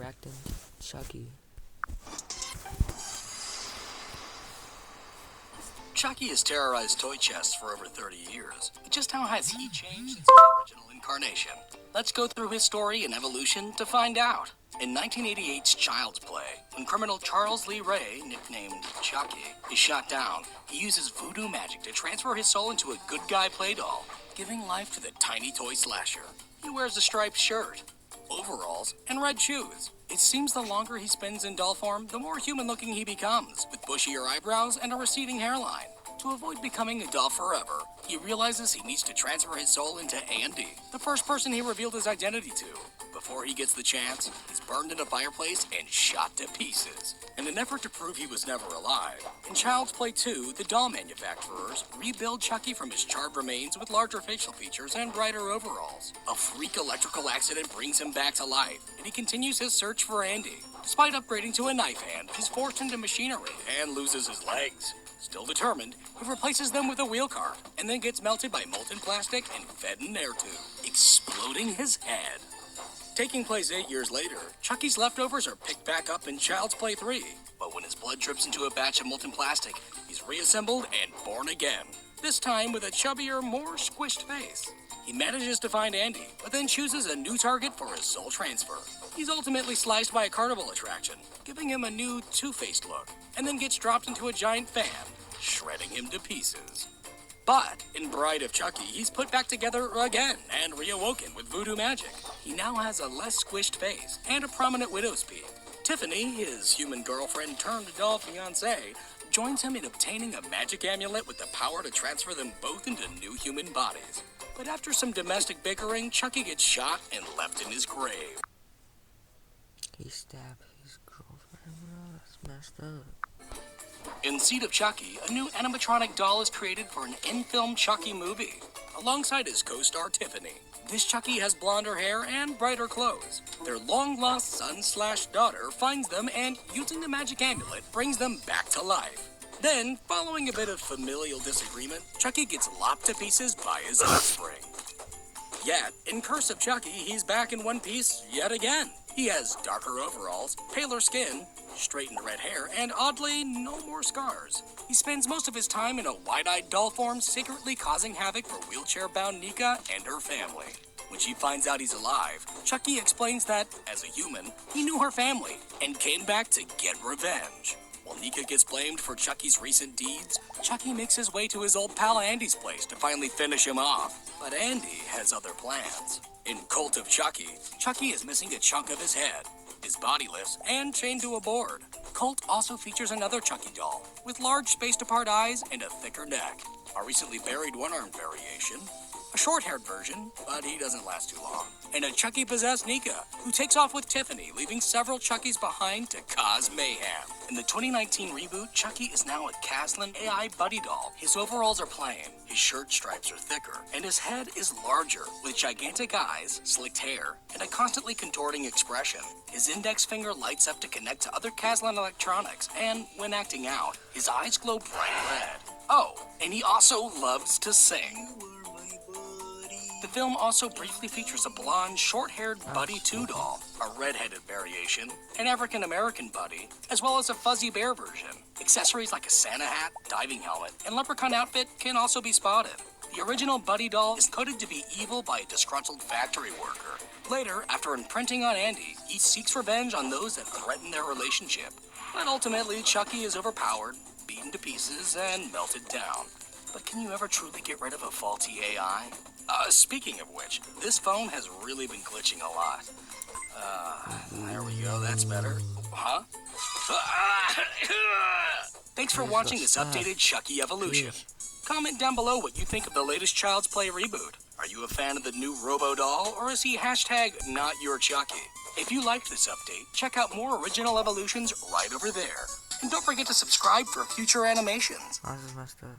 reacting to Chucky. Chucky has terrorized toy chests for over 30 years. But just how has he changed since his original incarnation? Let's go through his story and evolution to find out. In 1988's Child's Play, when criminal Charles Lee Ray, nicknamed Chucky, is shot down, he uses voodoo magic to transfer his soul into a good guy play doll, giving life to the tiny toy slasher. He wears a striped shirt, overalls, and red shoes. It seems the longer he spends in doll form, the more human-looking he becomes, with bushier eyebrows and a receding hairline. To avoid becoming a doll forever, he realizes he needs to transfer his soul into Andy, the first person he revealed his identity to. Before he gets the chance, he's burned in a fireplace and shot to pieces. In an effort to prove he was never alive, in Child's Play 2, the doll manufacturers rebuild Chucky from his charred remains with larger facial features and brighter overalls. A freak electrical accident brings him back to life, and he continues his search for Andy. Despite upgrading to a knife hand, he's forced into machinery and loses his legs. Still determined, he replaces them with a wheel cart, and then gets melted by molten plastic and fed an air tube, exploding his head. Taking place 8 years later, Chucky's leftovers are picked back up in Child's Play 3. But when his blood drips into a batch of molten plastic, he's reassembled and born again. This time with a chubbier, more squished face. He manages to find Andy, but then chooses a new target for his soul transfer. He's ultimately sliced by a carnival attraction, giving him a new two-faced look, and then gets dropped into a giant fan, shredding him to pieces. But in Bride of Chucky, he's put back together again and reawoken with voodoo magic. He now has a less squished face and a prominent widow's peak. Tiffany, his human girlfriend turned doll fiancée, joins him in obtaining a magic amulet with the power to transfer them both into new human bodies. But after some domestic bickering, Chucky gets shot and left in his grave. He stabbed his girlfriend, bro. That's messed up. In Seed of Chucky, a new animatronic doll is created for an in-film Chucky movie, alongside his co-star Tiffany. This Chucky has blonder hair and brighter clothes. Their long-lost son/daughter finds them and, using the magic amulet, brings them back to life. Then, following a bit of familial disagreement, Chucky gets lopped to pieces by his offspring. Yet, in Curse of Chucky, he's back in one piece yet again. He has darker overalls, paler skin, straightened red hair, and oddly, no more scars. He spends most of his time in a wide-eyed doll form, secretly causing havoc for wheelchair-bound Nika and her family. When she finds out he's alive, Chucky explains that, as a human, he knew her family and came back to get revenge. While Nika gets blamed for Chucky's recent deeds, Chucky makes his way to his old pal Andy's place to finally finish him off. But Andy has other plans. In Cult of Chucky, Chucky is missing a chunk of his head, is bodiless, and chained to a board. Cult also features another Chucky doll, with large spaced-apart eyes and a thicker neck. A recently buried one-armed variation, a short-haired version, but he doesn't last too long, and a Chucky-possessed Nika, who takes off with Tiffany, leaving several Chuckies behind to cause mayhem. In the 2019 reboot, Chucky is now a Kaslan AI buddy doll. His overalls are plain, his shirt stripes are thicker, and his head is larger, with gigantic eyes, slicked hair, and a constantly contorting expression. His index finger lights up to connect to other Kaslan electronics, and when acting out, his eyes glow bright red. Oh, and he also loves to sing. The film also briefly features a blonde, short-haired Buddy 2 doll, a red-headed variation, an African-American Buddy, as well as a fuzzy bear version. Accessories like a Santa hat, diving helmet, and leprechaun outfit can also be spotted. The original Buddy doll is coded to be evil by a disgruntled factory worker. Later, after imprinting on Andy, he seeks revenge on those that threaten their relationship. But ultimately, Chucky is overpowered, beaten to pieces, and melted down. But can you ever truly get rid of a faulty AI? Speaking of which, this phone has really been glitching a lot. There we go, that's better. Huh? Thanks for watching this updated Chucky evolution. Comment down below what you think of the latest Child's Play reboot. Are you a fan of the new Robo doll, or is he #NotYourChucky? If you liked this update, check out more original evolutions right over there. And don't forget to subscribe for future animations. I just messed up.